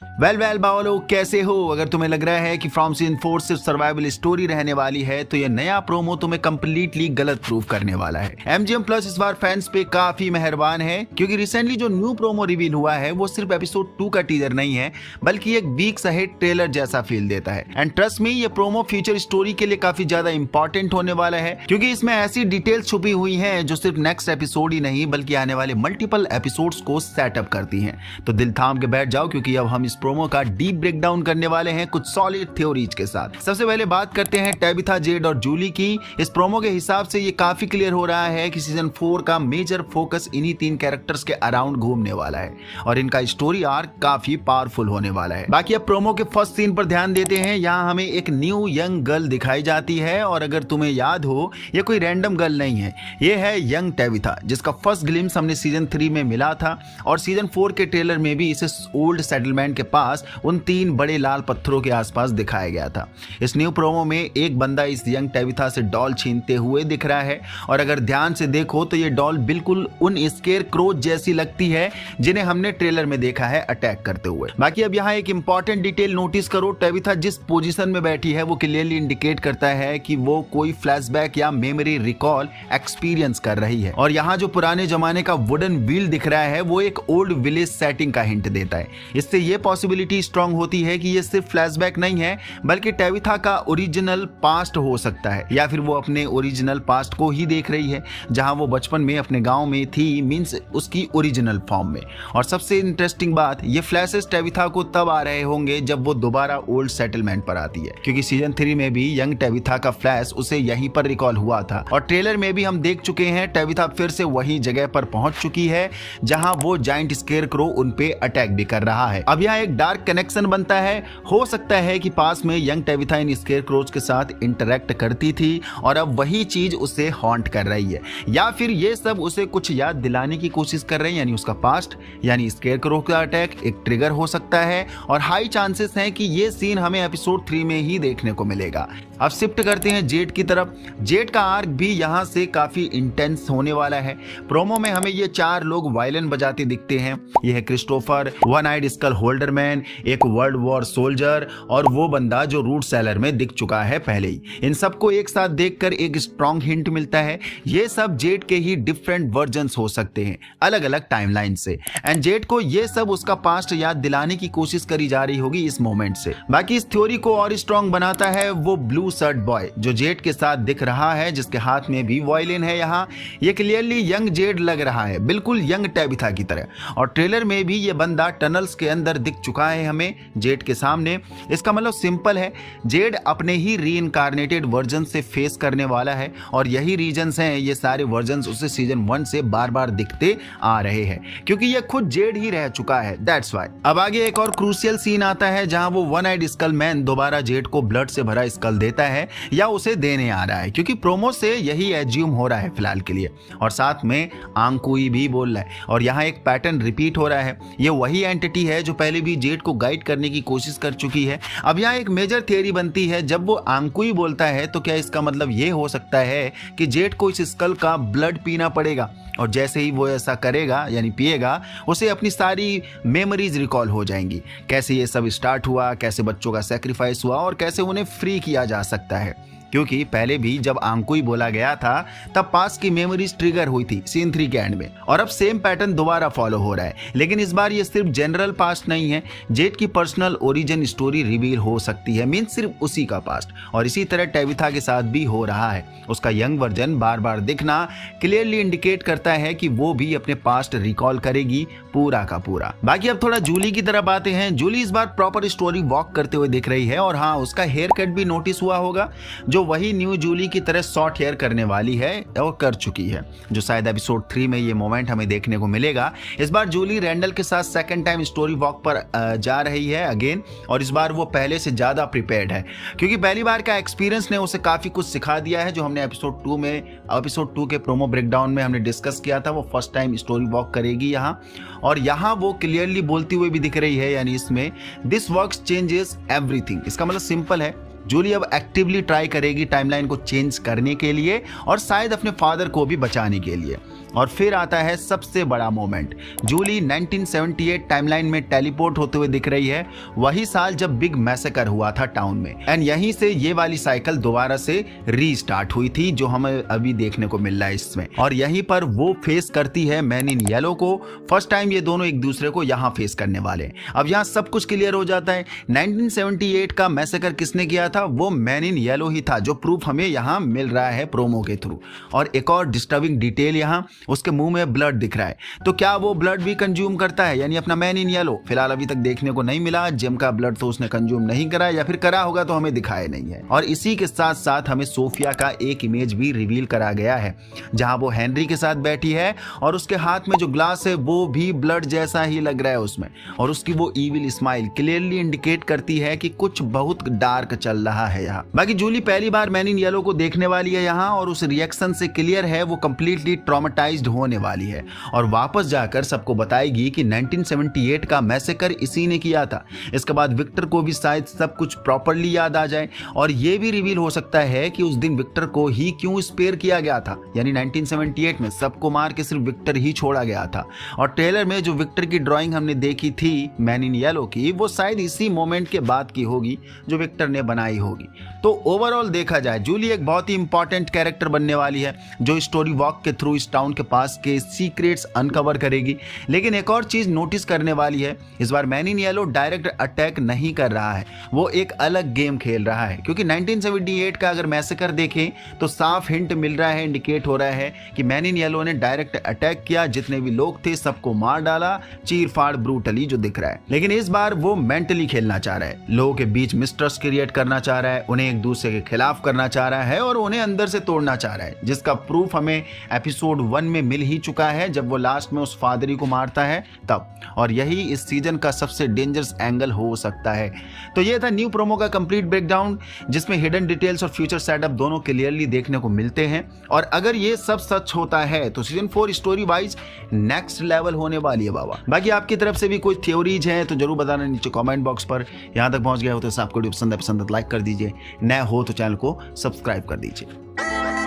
Well बावलो, कैसे हो? अगर तुम्हें लग रहा है कि फ्रॉम सीजन 4 सिर्फ सर्वाइवल स्टोरी रहने वाली है तो ये नया प्रोमो तुम्हें कंप्लीटली गलत प्रूव करने वाला है। MGM प्लस इस बार फैंस पे काफी मेहरबान है क्योंकि रिसेंटली जो न्यू प्रोमो रिवील हुआ है वो सिर्फ एपिसोड 2 का टीजर नहीं है बल्कि एक वीक्स अहेड ट्रेलर जैसा फील देता है। एंड ट्रस्ट मी, ये प्रोमो फ्यूचर स्टोरी के लिए काफी ज्यादा इंपॉर्टेंट होने वाला है क्योंकि इसमें ऐसी डिटेल्स छुपी हुई है जो सिर्फ नेक्स्ट एपिसोड ही नहीं बल्कि आने वाले मल्टीपल एपिसोड्स को सेटअप करती है। तो दिल थाम के बैठ जाओ क्योंकि अब हम इस प्रोमो का डीप ब्रेकडाउन करने वाले हैं कुछ सॉलिड थ्योरीज के साथ। सबसे पहले बात करते हैं टेबिथा, जेड और जूली की। इस प्रोमो के हिसाब से ये काफी क्लियर हो रहा है कि सीजन 4 का मेजर फोकस इन्हीं 3 कैरेक्टर्स के अराउंड घूमने वाला है और इनका स्टोरी आर्क काफी पावरफुल होने वाला है। बाकी अब प्रोमो के फर्स्ट सीन पर ध्यान देते हैं। यहाँ हमें एक न्यू यंग गर्ल दिखाई जाती है और अगर तुम्हें याद हो ये कोई रैंडम गर्ल नहीं है, ये है यंग टेबिथा जिसका फर्स्ट ग्लिम्स हमने सीजन 3 में मिला था और सीजन 4 के ट्रेलर में भी इसे ओल्ड सेटलमेंट के पास उन 3 बड़े लाल पत्थरों के आसपास दिखाया गया था। इस न्यू प्रोमो में एक बंदा इस यंग टेबिथा से डॉल छीनते हुए दिख रहा है और अगर ध्यान से देखो तो ये डॉल बिल्कुल उन स्केयर क्रोच जैसी लगती है जिन्हें हमने ट्रेलर में देखा है अटैक करते हुए। बाकी अब यहाँ एक इंपॉर्टेंट डिटेल नोटिस करो, टेबिथा जिस पोजीशन में बैठी है वो क्लियरली इंडिकेट करता है कि वो कोई फ्लैशबैक या मेमोरी रिकॉल एक्सपीरियंस कर रही है और यहाँ जो पुराने जमाने का वुडन व्हील दिख रहा है वो एक ओल्ड विलेज सेटिंग का हिंट देता है। इससे ये पॉसिबिलिटी स्ट्रांग होती है कि ये सिर्फ फ्लैशबैक नहीं है बल्कि टेबिथा का ओरिजिनल पास्ट हो सकता है या फिर वो अपने ओरिजिनल पास्ट को ही देख रही है जहां वो बचपन में अपने गांव में थी, मींस उसकी ओरिजिनल फॉर्म में। और सबसे इंटरेस्टिंग बात, ये फ्लैशेस टेबिथा को तब आ रहे होंगे जब वो दोबारा ओल्ड सेटलमेंट पर आती है क्योंकि सीजन 3 में भी यंग टेबिथा का फ्लैश उसे यहीं पर रिकॉल हुआ था और ट्रेलर में भी हम देख चुके हैं टेबिथा फिर से वही जगह पर पहुंच चुकी है जहां वो जायंट स्केयरक्रो उन पे अटैक भी कर रहा है। अब यहाँ एक डार्क कनेक्शन बनता है, हो सकता है कि पास में यंग टेबिथा इन स्केयरक्रोज के साथ इंटरेक्ट करती थी और अब वही चीज उसे हॉन्ट कर रही है या फिर ये सब उसे कुछ याद दिलाने की कोशिश कर रहे हैं यानी उसका पास्ट यानी स्केयरक्रो का अटैक एक ट्रिगर हो सकता है और हाई चांसेस हैं कि ये सीन हमें एपिसोड 3 में ही देखने को मिलेगा। अब शिफ्ट करते हैं जेड की तरफ। जेड का आर्क भी यहाँ से काफी इंटेंस होने वाला है। प्रोमो में हमें ये 4 लोग वायलिन बजाते दिखते हैं। ये है Christopher, one eyed skull holder man, एक वर्ल्ड वॉर सोल्जर और वो बंदा जो रूट सेलर में दिख चुका है पहले ही। इन सबको एक साथ देखकर एक स्ट्रॉन्ग हिंट मिलता है ये सब जेड के ही डिफरेंट वर्जन्स हो सकते हैं अलग अलग टाइमलाइन से एंड जेड को ये सब उसका पास्ट याद दिलाने की कोशिश करी जा रही होगी इस मोमेंट से। बाकी इस थ्योरी को और स्ट्रॉन्ग बनाता है वो ब्लू शर्ट बॉय जो जेड के साथ दिख रहा है जिसके हाथ में भी वायलिन है। यहाँ ये क्लियरली यंग जेड लग रहा है, बिल्कुल यंग टेबिथा की तरह और ट्रेलर में भी ये बंदा टनल्स के अंदर दिख चुका है हमें जेड के सामने। इसका मतलब सिंपल है, जेड अपने ही रीइंकार्नेटेड वर्जन से फेस करने वाला है और यही रीजंस हैं ये सारे वर्जन्स उसे सीजन 1 से बार बार दिखते आ रहे हैं क्योंकि ये खुद जेड ही रह चुका है, दैट्स व्हाई। अब आगे एक और क्रूशियल सीन आता है जहां वो वन आइड स्कल मैन दोबारा जेड को ब्लड से भरा स्कल देता है या उसे देने आ रहा है क्योंकि प्रोमो से यही एज्यूम हो रहा है फिलहाल के लिए और साथ में आंकुई भी बोल रहा है और यहाँ एक पैटर्न रिपीट हो रहा है। ये वही एंटिटी है जो पहले भी जेड को गाइड करने की कोशिश कर चुकी है। अब यहाँ एक मेजर थियरी बनती है, जब वो आंकुई बोलता है तो क्या इसका मतलब ये हो सकता है कि जेड को इस स्कल का ब्लड पीना पड़ेगा और जैसे ही वो ऐसा करेगा यानी पिएगा उसे अपनी सारी मेमोरीज रिकॉल हो जाएंगी, कैसे ये सब स्टार्ट हुआ, कैसे बच्चों का सेक्रीफाइस हुआ और कैसे उन्हें फ्री किया जा सकता है क्योंकि पहले भी जब आंकुई बोला गया था तब पास की मेमोरीज ट्रिगर हुई थी सीन 3 के एंड में और अब सेम पैटर्न दोबारा फॉलो हो रहा है लेकिन इस बार ये सिर्फ जनरल पास्ट नहीं है, जेड की पर्सनल ओरिजिन स्टोरी रिवील हो सकती है, मींस सिर्फ उसी का पास्ट। और इसी तरह टेबिथा के साथ भी हो रहा है, उसका यंग वर्जन बार बार दिखना क्लियरली इंडिकेट करता है कि वो भी अपने पास्ट रिकॉल करेगी पूरा का पूरा। बाकी अब थोड़ा जूली की तरफ आते हैं। जूली इस बार प्रॉपर स्टोरी वॉक करते हुए दिख रही है और हाँ, उसका हेयर कट भी नोटिस हुआ होगा जो वही न्यू जूली की तरह शॉर्ट हेयर करने वाली है और कर चुकी है, जो शायद एपिसोड 3 में ये मोमेंट हमें देखने को मिलेगा। इस बार जूली रैंडल के साथ सेकंड टाइम स्टोरी वॉक पर जा रही है अगेन और इस बार वो पहले से ज्यादा प्रिपेयर्ड है क्योंकि पहली बार का एक्सपीरियंस ने उसे काफी कुछ सिखा दिया है जो हमने एपिसोड 2 के प्रोमो ब्रेकडाउन में हमने डिस्कस किया था। वो फर्स्ट टाइम स्टोरी वॉक करेगी यहाँ और यहाँ वो क्लियरली बोलती हुई भी दिख रही है यानी इसमें दिस वर्क्स चेंजेस एवरीथिंग। इसका मतलब सिंपल है, जूली अब एक्टिवली ट्राई करेगी टाइमलाइन को चेंज करने के लिए और शायद अपने फादर को भी बचाने के लिए। और फिर आता है सबसे बड़ा मोमेंट। जूली 1978 टाइमलाइन में टेलीपोर्ट होते हुए दिख रही है, वही साल जब बिग मैसेकर हुआ था टाउन में। एंड यहीं से ये वाली साइकिल दोबारा से रीस्टार्ट हुई थी जो हमें अभी देखने को मिल रहा है इसमें। और यहीं पर वो फेस करती है मैन इन येलो को। फर्स्ट टाइम ये दोनों एक दूसरे को यहाँ फेस करने वाले हैं। अब यहाँ सब कुछ क्लियर हो जाता है। 1978 का मैसेकर किसने किया था? वो मैन इन येलो ही था, जो प्रूफ हमें यहाँ मिल रहा है प्रोमो के थ्रू। और एक और डिस्टर्बिंग डिटेल यहाँ, उसके मुंह में ब्लड दिख रहा है। तो क्या वो ब्लड भी कंज्यूम करता है, यानी अपना मैन इन येलो? फिलहाल अभी तक देखने को नहीं मिला। जिम का ब्लड तो उसने कंज्यूम नहीं करा, या फिर करा होगा तो हमें दिखाया नहीं है। और इसी के साथ साथ हमें सोफिया का एक इमेज भी रिवील करा गया है, जहां वो हेनरी के साथ बैठी है और उसके हाथ में जो ग्लास है वो भी ब्लड जैसा ही लग रहा है उसमें। और उसकी वो इविल स्माइल क्लियरली इंडिकेट करती है कि कुछ बहुत डार्क चल रहा है यहाँ। बाकी जूली पहली बार मैन इन येलो को देखने वाली है यहाँ, और उस रिएक्शन से क्लियर है वो कंप्लीटली ट्रॉमेटाइज्ड होने वाली है और वापस जाकर सबको बताएगी कि 1978 का मैसेकर इसी ने किया था। इसके बाद विक्टर को भी शायद सब कुछ प्रॉपर्ली याद आ जाए, और ये भी रिवील हो सकता है कि उस दिन विक्टर को ही क्यों स्पेयर किया गया था, यानी 1978 में सबको मार के सिर्फ विक्टर ही छोड़ा गया था। और ट्रेलर में जो विक्टर की ड्राइंग हमने देखी थी मैन इन येलो की, वो शायद इसी मोमेंट के बाद की होगी जो विक्टर ने बनाई होगी। तो ओवरऑल देखा जाए जूली एक बहुत ही इंपॉर्टेंट कैरेक्टर बनने वाली है, जो स्टोरी वॉक के थ्रू इस टाउन के पास के सीक्रेट्स अनकवर करेगी। लेकिन एक और चीज नोटिस करने वाली है, इस बार man in yellow direct attack नहीं कर रहा है, वो एक अलग गेम खेल रहा है। क्योंकि 1978 का अगर मैसेकर देखें तो साफ हिंट मिल रहा है, इंडिकेट हो रहा है कि मैन इन येलो ने डायरेक्ट अटैक किया, जितने भी लोग थे सबको मार डाला, चीर फाड़ ब्रूटली जो दिख रहा है। लेकिन इस बार वो मेंटली खेलना चाह रहा है, लोगों के बीच मिसट्रस्ट क्रिएट करना चाह रहा है, उन्हें एक दूसरे के खिलाफ करना चाह रहा है और उन्हें अंदर से तोड़ना चाह रहा है, जिसका प्रूफ हमें एपिसोड 1 में मिल ही चुका है, जब वो लास्ट में उस फादरी को मारता है तब। और यही इस सीजन का सबसे डेंजरस एंगल हो सकता है। तो ये था न्यू प्रोमो का कंप्लीट ब्रेकडाउन, जिसमें हिडन डिटेल्स और फ्यूचर सेटअप दोनों क्लियरली देखने को मिलते हैं। और अगर ये सब सच होता है तो season 4 story wise next level होने वाली है बाबा। बाकी आपकी तरफ से भी कोई थ्योरीज हैं तो जरूर बताना नीचे कमेंट बॉक्स पर। यहाँ तक पहुंच गए हो तो आपको वीडियो पसंद है लाइक कर दीजिए, नए हो तो चैनल को सब्सक्राइब कर दीजिए।